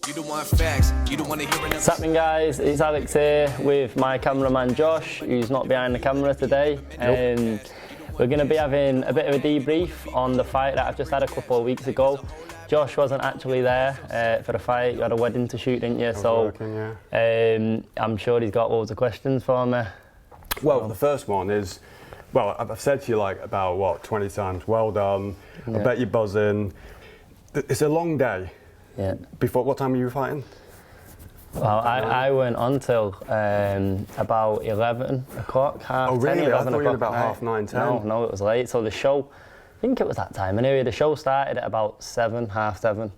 You don't want facts, you don't want to hear another. What's happening, guys? It's Alex here with my cameraman Josh, who's not behind the camera today. We're going to be having a bit of a debrief on the fight that I've just had a couple of weeks ago. Josh wasn't actually there for the fight. You had a wedding to shoot, didn't you? Working, yeah. I'm sure he's got loads of questions for me. Well, the first one is, well, I've said to you like about, what, 20 times, well done. Yeah. I bet you're buzzing. It's a long day. Yeah. Before, what time were you fighting? Well, I went on till about 11 o'clock, half 10, Oh, really? 11 I thought you were o'clock about at night. half 9, 10. No, it was late. So the show, I think it was that time anyway. The show started at about 7, half 7.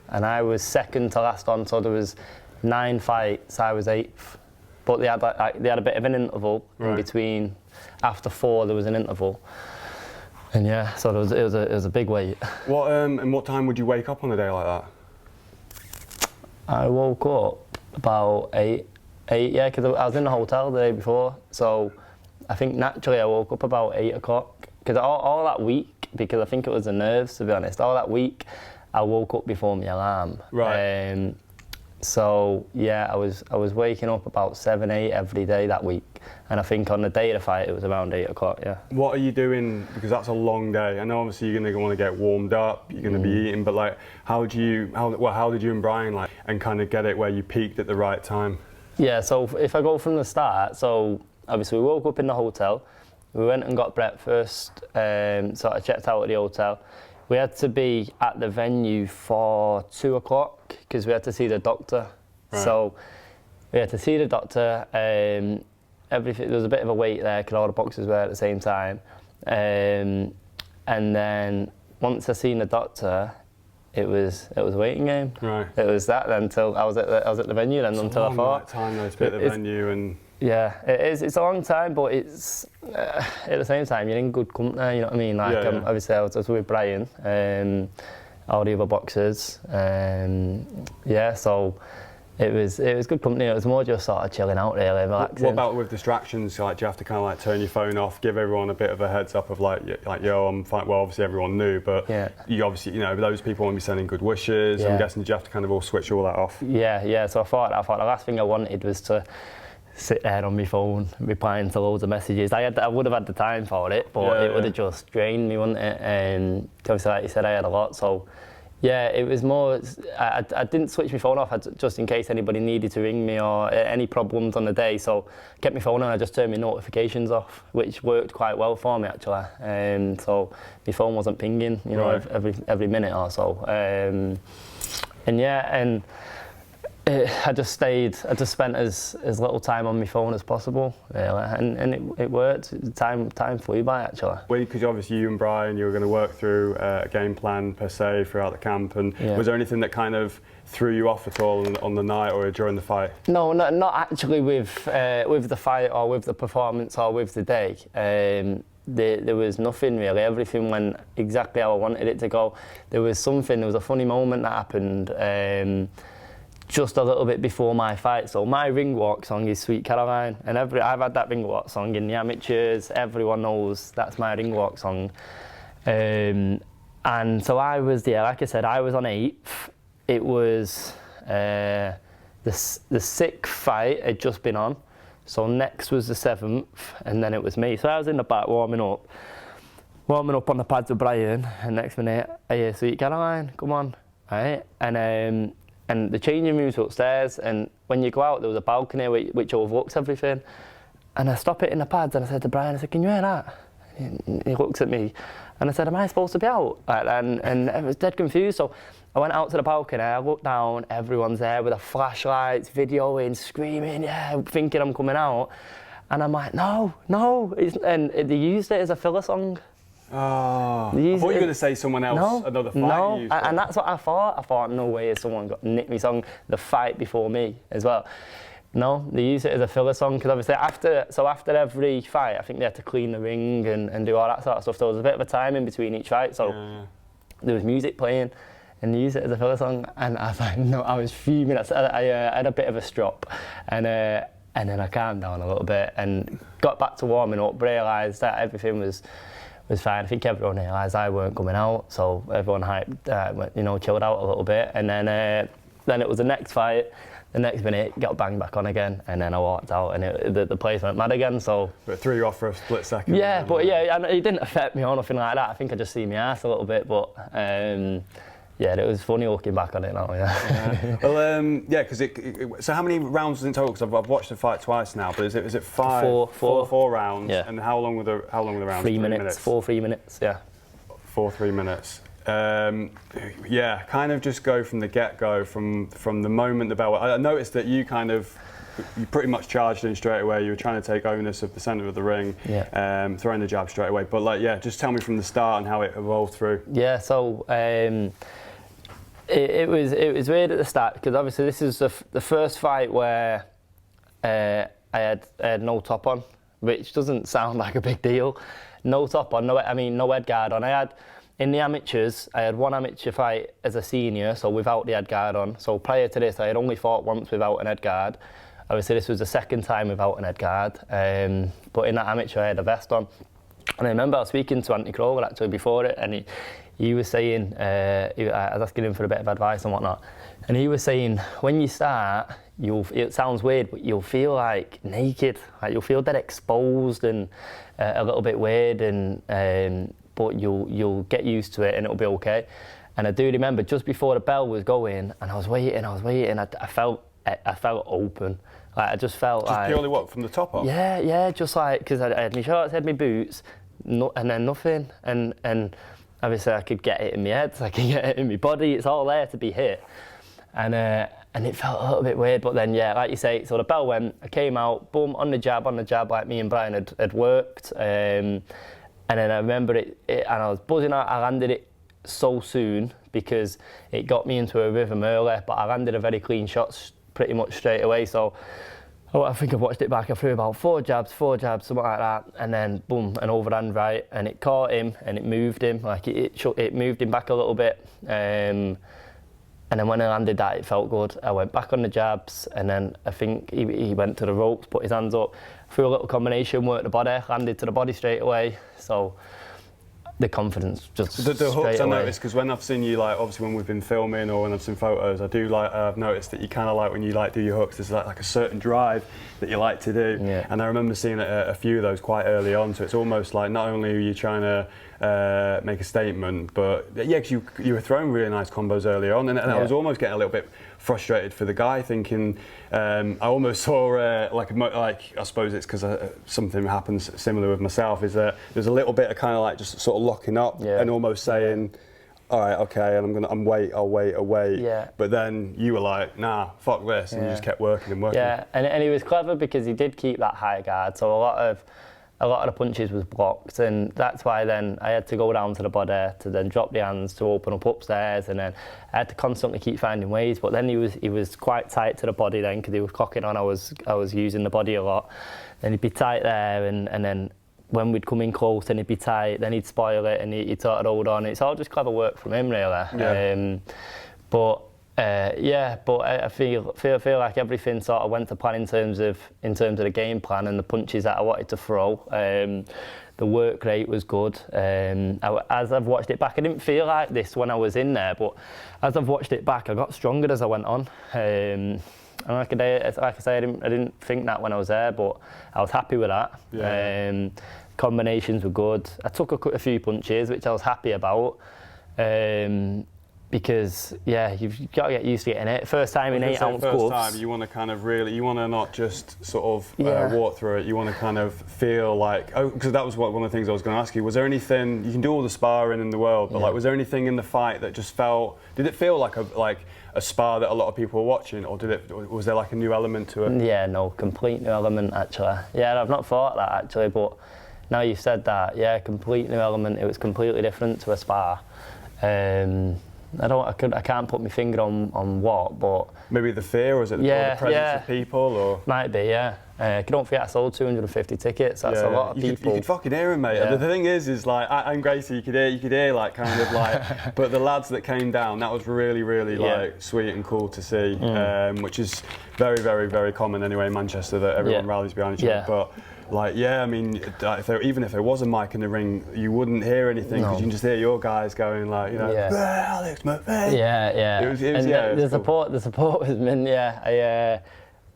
And I was second to last on, so there was 9 fights, I was 8th. But they had a bit of an interval in between. After 4, there was an interval. And yeah, so it was a big wait. What, and what time would you wake up on a day like that? I woke up about 8, yeah, because I was in the hotel the day before. So I think naturally I woke up about 8 o'clock. Because all that week, because I think it was the nerves, to be honest, all that week I woke up before my alarm. Right. So yeah, I was waking up about 7, 8 every day that week. And I think on the day of the fight, it was around 8 o'clock, yeah. What are you doing? Because that's a long day. I know obviously you're going to want to get warmed up, you're going to be eating, but like, how did you and Brian like, and kind of get it where you peaked at the right time? Yeah, so if I go from the start, so obviously we woke up in the hotel, we went and got breakfast, so I checked out at the hotel. We had to be at the venue for 2 o'clock because we had to see the doctor. Right. So we had to see the doctor. Everything, there was a bit of a wait there because all the boxes were at the same time. And then once I seen the doctor, it was a waiting game. Right. It was that then until I was at the venue then until I fought. It's a long time though to be at the venue and. Yeah, it is. It's a long time, but it's at the same time you're in good company. You know what I mean? Like obviously I was with Brian, all the other boxers. Yeah, so it was good company. It was more just sort of chilling out, really, relaxing. What about with distractions? Like, do you have to kind of like turn your phone off, give everyone a bit of a heads up of like yo, I'm fine. Well, obviously everyone knew, but you obviously, you know, those people want to be sending good wishes. I'm guessing, did you have to kind of all switch all that off? Yeah. So I thought the last thing I wanted was to sit there on my phone replying to loads of messages. I would have had the time for it, but it would have just drained me, wouldn't it? Obviously, like you said, I had a lot, so yeah, it was more, I didn't switch my phone off just in case anybody needed to ring me or any problems on the day, so I kept my phone on, I just turned my notifications off, which worked quite well for me actually. So my phone wasn't pinging, you know, every minute or so. I just spent as little time on my phone as possible, really, and it worked. Time flew by actually. Well, because obviously you and Brian, you were going to work through a game plan per se throughout the camp, and was there anything that kind of threw you off at all on the night or during the fight? No, not actually with the fight or with the performance or with the day. There was nothing really. Everything went exactly how I wanted it to go. There was a funny moment that happened. Just a little bit before my fight. So my ring walk song is Sweet Caroline, and I've had that ring walk song in the amateurs. Everyone knows that's my ring walk song. And so I was, like I said, I was on 8th. It was the 6th fight had just been on. So next was the 7th, and then it was me. So I was in the back warming up on the pads with Brian, and next minute, I hear Sweet Caroline, come on, right? And the changing rooms were upstairs, and when you go out, there was a balcony which overlooks everything. And I stop it in the pads, and I said to Brian, I said, can you hear that? And he looks at me, and I said, am I supposed to be out? And I was dead confused, so I went out to the balcony, I looked down, everyone's there with their flashlights, videoing, screaming, thinking I'm coming out. And I'm like, no, and they used it as a filler song. Oh, I thought you were going to say someone else, another fight. No, used and that's what I thought. I thought, no way has someone nicked me song the fight before me as well. No, they use it as a filler song because obviously after every fight, I think they had to clean the ring and do all that sort of stuff. There was a bit of a time in between each fight, so there was music playing, and they used it as a filler song. And I was like, no, I was fuming. I had a bit of a strop, and then I calmed down a little bit and got back to warming up. Realised that everything was fine. I think everyone realised I weren't coming out, so everyone hyped, chilled out a little bit. And then then it was the next fight. The next minute, got banged back on again, and then I walked out, and the place went mad again. So. But it threw you off for a split second. Yeah, but yeah, and it didn't affect me or nothing like that. I think I just see my ass a little bit, but yeah, it was funny looking back on it now. Yeah. Well, yeah, because so how many rounds was in total? Because I've watched the fight twice now, but is it five? Four rounds. Yeah. And how long were the rounds? 3 minutes. 3 minutes. Yeah. 3 minutes. Yeah, kind of just go from the get-go, from the moment the bell. I noticed that you pretty much charged in straight away. You were trying to take onus of the centre of the ring, throwing the jab straight away. But like, yeah, just tell me from the start and how it evolved through. Yeah, so it was weird at the start because obviously this is the first fight where I had no top on, which doesn't sound like a big deal. No top on, no head guard on. In the amateurs, I had one amateur fight as a senior, so without the head guard on. So prior to this, I had only fought once without an head guard. Obviously, this was the second time without an head guard. But in that amateur, I had a vest on. And I remember I was speaking to Anthony Crowell actually before it, and he was saying, I was asking him for a bit of advice and whatnot. And he was saying, when you start, it sounds weird, but you'll feel like naked. Like you'll feel dead exposed and a little bit weird, but you'll get used to it and it'll be okay. And I do remember just before the bell was going, and I was waiting. I felt open. Like I just felt just like purely what, from the top up? Yeah, just like because I had my shorts, I had my boots, and then nothing. And obviously I could get it in my head, I could get it in my body. It's all there to be hit. And it felt a little bit weird, but then yeah, like you say, so the bell went. I came out, boom, on the jab, like me and Brian had worked. And then I remember it, and I was buzzing out. I landed it so soon because it got me into a rhythm early, but I landed a very clean shot pretty much straight away. So I think I've watched it back. I threw about four jabs, something like that, and then boom, an overhand right, and it caught him and it moved him. Like it moved him back a little bit. And then when I landed that, it felt good. I went back on the jabs, and then I think he went to the ropes, put his hands up, threw a little combination, worked the body, landed to the body straight away. So the confidence just the hooks away. I noticed, because when I've seen you, like obviously when we've been filming or when I've seen photos, I've noticed that you kind of like when you like do your hooks, there's like a certain drive that you like to do. Yeah. And I remember seeing a few of those quite early on. So it's almost like not only are you trying to make a statement, but yeah, because you were throwing really nice combos early on, and I was almost getting a little bit frustrated for the guy, thinking I almost saw like I suppose it's because something happens similar with myself, is that there's a little bit of kind of like just sort of locking up and almost saying, all right, okay, and I'll wait. Yeah. But then you were like, nah, fuck this, and you just kept working and working. Yeah, and he was clever because he did keep that high guard, so a lot of the punches was blocked, and that's why then I had to go down to the body to then drop the hands to open up upstairs, and then I had to constantly keep finding ways. But then he was quite tight to the body then because he was cocking on. I was using the body a lot. Then he'd be tight there, and then when we'd come in close, then he'd be tight. Then he'd spoil it, and he'd sort of hold on. It's all just clever work from him, really. Yeah. But I feel like everything sort of went to plan in terms of the game plan and the punches that I wanted to throw. The work rate was good. As I've watched it back, I didn't feel like this when I was in there, but as I've watched it back, I got stronger as I went on. And like I say, I didn't think that when I was there, but I was happy with that. Yeah. Combinations were good. I took a few punches, which I was happy about. Because you've got to get used to getting it. First time in 8-ounce gloves. First time, you want to kind of you want to not just sort of walk through it. You want to kind of feel like, because that was one of the things I was going to ask you. Was there anything, you can do all the sparring in the world, but like, was there anything in the fight that just did it feel like a spar that a lot of people were watching, or was there like a new element to it? Yeah, no, complete new element actually. Yeah, I've not thought that actually, but now you've said that, yeah, complete new element. It was completely different to a spar. I can't put my finger on what, but maybe the fear, or is it the presence of people, or might be, yeah. Don't forget, I sold 250 tickets. That's a lot of people. You could fucking hear him, mate. The thing is like, and Gracie, you could hear like kind of like, but the lads that came down, that was really, really like sweet and cool to see, which is very, very, very common anyway in Manchester, that everyone rallies behind each other. But like, I mean, even if there was a mic in the ring, you wouldn't hear anything because you can just hear your guys going like, you know, Alex Murphy. The support was mint.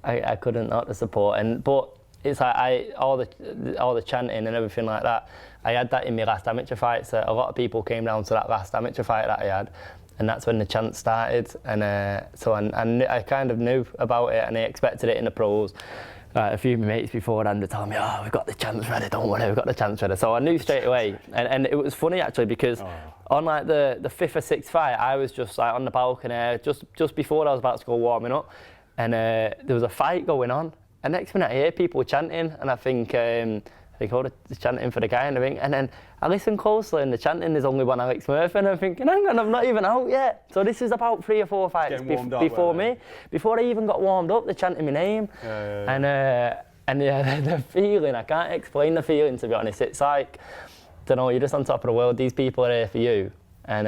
I couldn't not the support, but it's like all the chanting and everything like that. I had that in my last amateur fight. So a lot of people came down to that last amateur fight that I had, and that's when the chant started. And so I kind of knew about it, and I expected it in the pros. A few of my mates beforehand had told me, "Oh, we've got the chants ready. Don't worry, we've got the chants ready." So I knew straight away, and it was funny actually because on like the fifth or sixth fight, I was just like on the balcony just before I was about to go warming up, and there was a fight going on. And next minute I hear people chanting, and I think they're chanting for the guy in the ring, and then I listen closely, and the chanting is only one Alex Murphy, and I'm thinking, hang on, I'm not even out yet. So this is about 3 or 4 fights before me. Before I even got warmed up, they're chanting my name. And the feeling, I can't explain the feeling, to be honest. It's like, don't know, you're just on top of the world. These people are here for you, and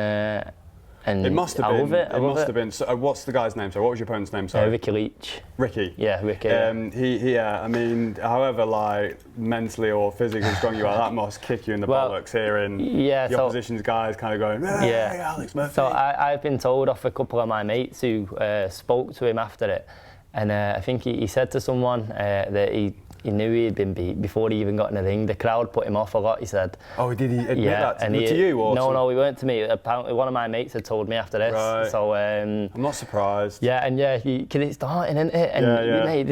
it must have I been. love it. It must have been. So, what's the guy's name? So, what was your opponent's name? Sorry, Ricky Leach. Ricky. Yeah, Ricky. I mean, however, like mentally or physically strong you are, that must kick you in the bollocks hearing the opposition's guys kind of going, "Hey, Alex Murphy." So I've been told off a couple of my mates who spoke to him after it, and I think he said to someone that he knew he had been beat before he even got in the ring. The crowd put him off a lot, he said. Oh, did he admit that to you? Or no, he weren't to me. Apparently one of my mates had told me after this. Right. So I'm not surprised. Yeah, and because it's starting, isn't it? And mate,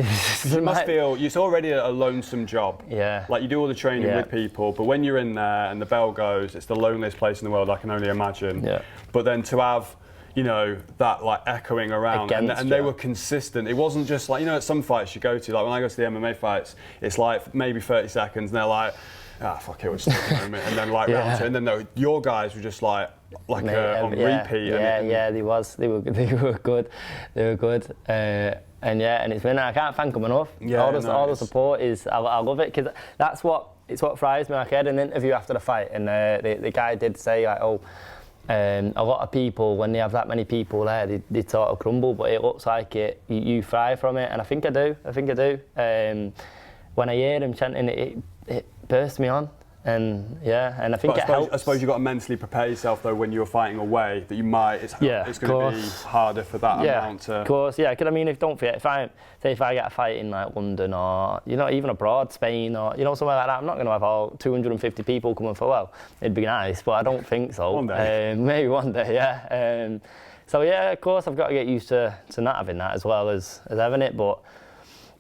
you must feel, it's already a lonesome job. Yeah. Like you do all the training with people, but when you're in there and the bell goes, it's the loneliest place in the world, I can only imagine. Yeah. But then to have, you know, that like echoing around, and they were consistent. It wasn't just like, you know, at some fights you go to, like when I go to the MMA fights, it's like maybe 30 seconds and they're like, fuck it, we'll just take a moment, and then like round two, and then your guys were just like on repeat. They were good. And it's been, I can't thank them enough. All the support is, I love it, because it's what fries me. Like I had an interview after the fight, and the guy did say like, a lot of people, when they have that many people there, they sort of crumble, but it looks like you thrive from it, and I think I do. When I hear them chanting, it bursts me on, and I think it helps. I suppose you've got to mentally prepare yourself though when you're fighting away that you might, it's going to be harder for that amount to... Of course, because I mean, don't forget, if I get a fight in like London or, you know, even abroad, Spain or, you know, somewhere like that, I'm not going to have all 250 people coming for, well, it'd be nice, but I don't think so. One day. Maybe one day, so of course I've got to get used to not having that as well as having it, but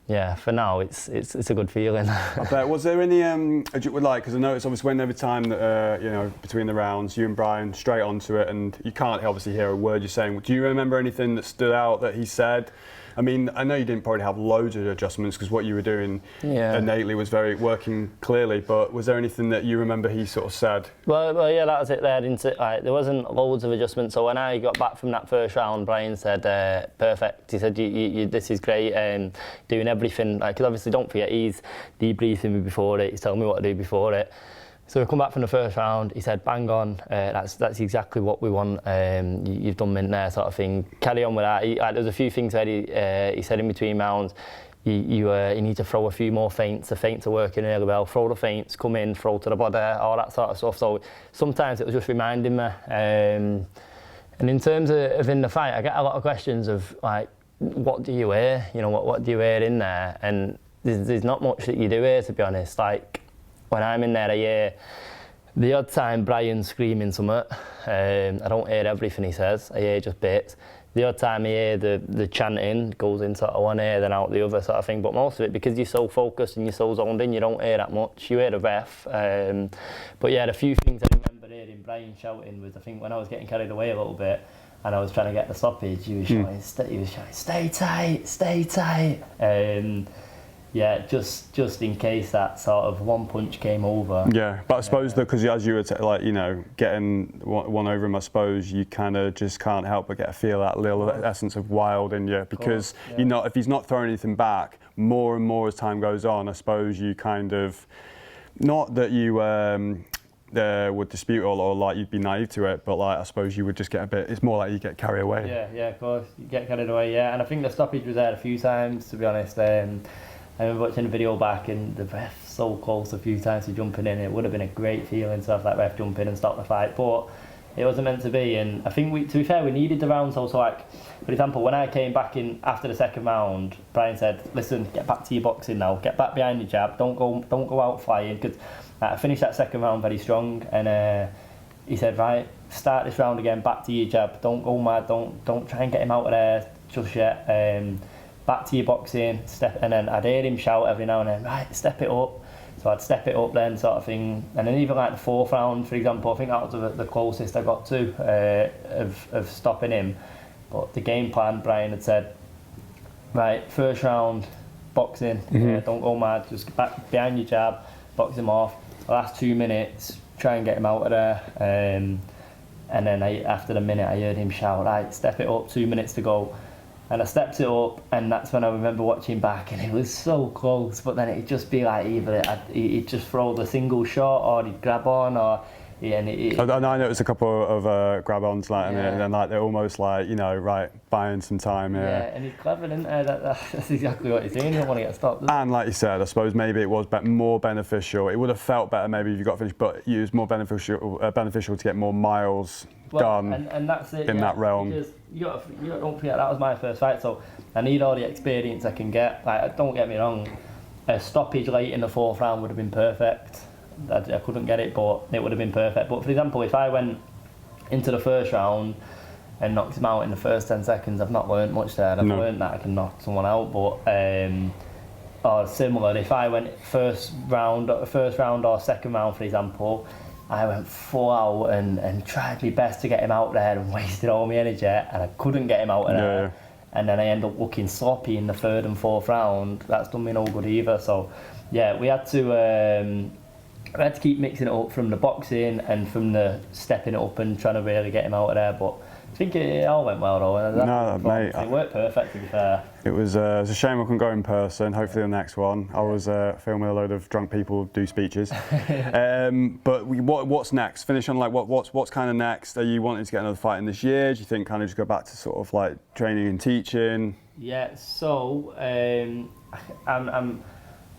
yeah, for now it's a good feeling. I bet. Was there any because I know it's obviously when every time that you know, between the rounds, you and Brian straight onto it, and you can't obviously hear a word you're saying. Do you remember anything that stood out that he said? I mean, I know you didn't probably have loads of adjustments because what you were doing innately was very working clearly, but was there anything that you remember he sort of said? Well, that was it there, didn't it? Like, there wasn't loads of adjustments, so when I got back from that first round, Brian said, perfect. He said, you, this is great, doing everything. Because obviously, don't forget, he's debriefing me before it, he's telling me what to do before it. So we come back from the first round, he said, bang on, that's exactly what we want, you've done mint there, sort of thing. Carry on with that. There's a few things that he said in between rounds. You need to throw a few more feints. The feints are working really well. Throw the feints, come in, throw to the body, all that sort of stuff. So sometimes it was just reminding me. And in terms of in the fight, I get a lot of questions of like, what do you hear? You know, what do you hear in there? And there's not much that you do here, to be honest. Like, when I'm in there, I hear the odd time Brian screaming something. I don't hear everything he says, I hear just bits. The odd time I hear the chanting, goes in sort of one ear, then out the other sort of thing. But most of it, because you're so focused and you're so zoned in, you don't hear that much. You hear the ref. But yeah, the few things I remember hearing Brian shouting was, I think, when I was getting carried away a little bit and I was trying to get the stoppage, he was shouting, stay tight, stay tight. yeah, just in case that sort of one punch came over. Yeah, but I suppose because as you were like, you know, getting one over him, I suppose you kind of just can't help but get a feel that little essence of wild in you, because you know, if he's not throwing anything back, more and more as time goes on, I suppose you kind of, not that you would dispute or like you'd be naive to it, but like I suppose you would just get a bit, it's more like you get carried away. Yeah, of course, you get carried away, yeah, and I think the stoppage was there a few times, to be honest. I remember watching the video back and the ref so close a few times to jumping in. It would have been a great feeling to have that ref jump in and stop the fight, but it wasn't meant to be. And I think, to be fair, we needed the round. So like, for example, when I came back in after the second round, Brian said, "Listen, get back to your boxing now. Get back behind your jab. Don't go out flying." Because I finished that second round very strong, and he said, "Right, start this round again. Back to your jab. Don't go mad. Don't try and get him out of there just yet. Back to your boxing, and then I'd hear him shout every now and then, right, step it up. So I'd step it up then, sort of thing. And then even like the fourth round, for example, I think that was the closest I got to of stopping him. But the game plan, Brian had said, right, first round, boxing, don't go mad, just get back behind your jab, box him off. The last 2 minutes, try and get him out of there. And then after the minute, I heard him shout, right, step it up, 2 minutes to go. And I stepped it up, and that's when I remember watching back, and it was so close. But then it'd just be like either he'd just throw the single shot, or he'd grab on, or I know it was a couple of grab-ons, like, and like they're almost like, you know, right, buying some time. Yeah, and he's clever, isn't he? That's exactly what he's doing. He don't want to get stopped. And like you said, I suppose maybe it was more beneficial. It would have felt better maybe if you got finished, but it was more beneficial to get more miles done and that's it, in that realm. Because you don't forget that was my first fight, so I need all the experience I can get. Like, don't get me wrong, a stoppage late in the fourth round would have been perfect. I couldn't get it, but it would have been perfect. But for example, if I went into the first round and knocked him out in the first 10 seconds, I've not learnt much there. I've learnt that I can knock someone out, but or similar, if I went first round or second round, for example, I went full out and tried my best to get him out there and wasted all my energy, and I couldn't get him out of there. Yeah. And then I end up looking sloppy in the third and fourth round. That's done me no good either. So, yeah, we had to keep mixing it up from the boxing and from the stepping it up and trying to really get him out of there. But I think it all went well though. No, mate. It worked perfect, to be fair. It was a shame I couldn't go in person. Hopefully the next one. I was filming a load of drunk people do speeches. But what's next? Finish on like what's kind of next? Are you wanting to get another fight in this year? Do you think kind of just go back to sort of like training and teaching? Yeah. So I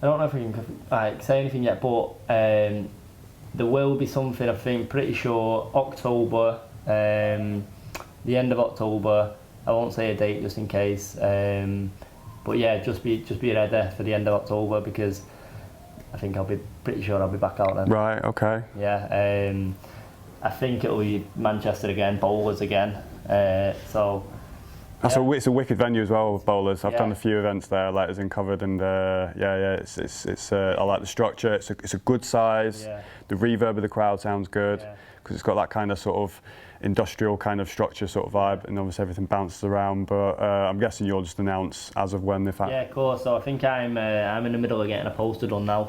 don't know if I can like say anything yet, but there will be something. I think pretty sure October. The end of October. I won't say a date just in case, but yeah, just be ready for the end of October, because I think I'll be pretty sure I'll be back out then. Right. Okay. Yeah. I think it'll be Manchester again, Bowlers again. So. It's a wicked venue as well with Bowlers. I've done a few events there, like as in covered, and it's I like the structure. It's a good size. Yeah. The reverb of the crowd sounds good because it's got that kind of sort of industrial kind of structure sort of vibe, and obviously everything bounces around. But I'm guessing you'll just announce as of when the fact. Yeah, of course. So I think I'm in the middle of getting a poster done now.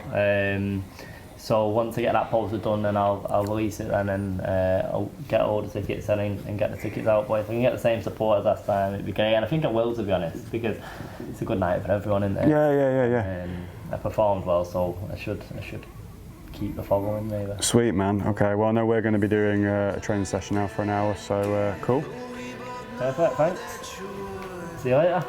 So once I get that poster done, then I'll release it, and then I'll get all the tickets and get the tickets out. But if I can get the same support as last time, it'd be great. And I think I will, to be honest, because it's a good night for everyone, isn't it? Yeah. I performed well, so I should keep the following maybe. Sweet, man. Okay, well I know we're going to be doing a training session now for an hour, so cool. Perfect, thanks. See you later.